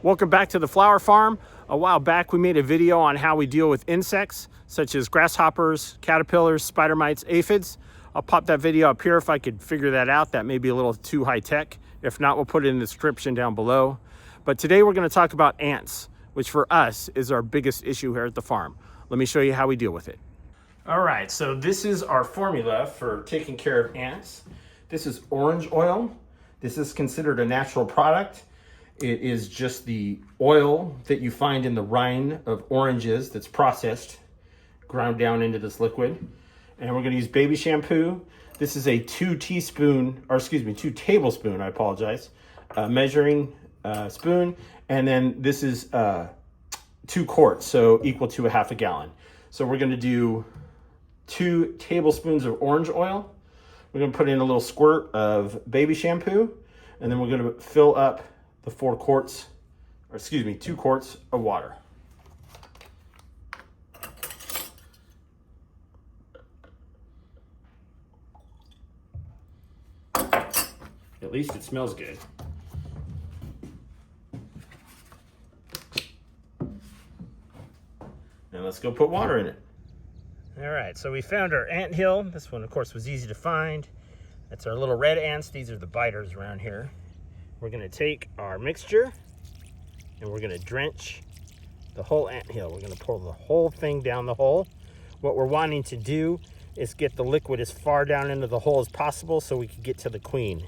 Welcome back to the flower farm. A while back we made a video on how we deal with insects such as grasshoppers, caterpillars, spider mites, aphids. I'll pop that video up here if I could figure that out. That may be a little too high tech. If not, we'll put it in the description down below. But today we're going to talk about ants, which for us is our biggest issue here at the farm. Let me show you how we deal with it. All right, so this is our formula for taking care of ants. This is orange oil. This is considered a natural product. It is just the oil that you find in the rind of oranges that's processed, ground down into this liquid. And we're gonna use baby shampoo. This is a 2 tablespoon, measuring spoon. And then this is 2 quarts, so equal to a half a gallon. So we're gonna do 2 tablespoons of orange oil. We're gonna put in a little squirt of baby shampoo, and then we're gonna fill up the 2 quarts of water. At least it smells good. And let's go put water in it. All right, so we found our ant hill. This one, of course, was easy to find. That's our little red ants. These are the biters around here. We're gonna take our mixture and we're gonna drench the whole ant hill. We're gonna pour the whole thing down the hole. What we're wanting to do is get the liquid as far down into the hole as possible so we can get to the queen.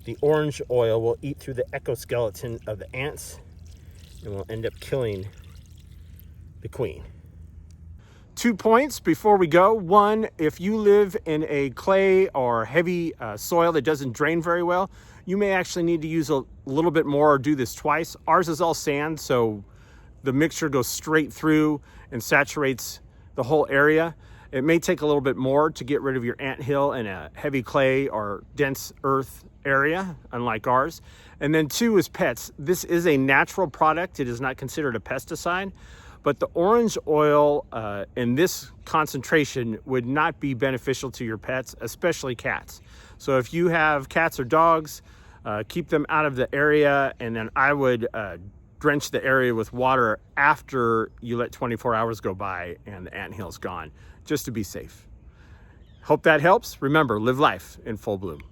The orange oil will eat through the exoskeleton of the ants and will end up killing the queen. 2 points before we go. One, if you live in a clay or heavy soil that doesn't drain very well, you may actually need to use a little bit more or do this twice. Ours is all sand, so the mixture goes straight through and saturates the whole area. It may take a little bit more to get rid of your anthill in a heavy clay or dense earth area, unlike ours. And then 2 is pets. This is a natural product. It is not considered a pesticide. But the orange oil in this concentration would not be beneficial to your pets, especially cats. So if you have cats or dogs, keep them out of the area, and then I would drench the area with water after you let 24 hours go by and the anthill's gone, just to be safe. Hope that helps. Remember, live life in full bloom.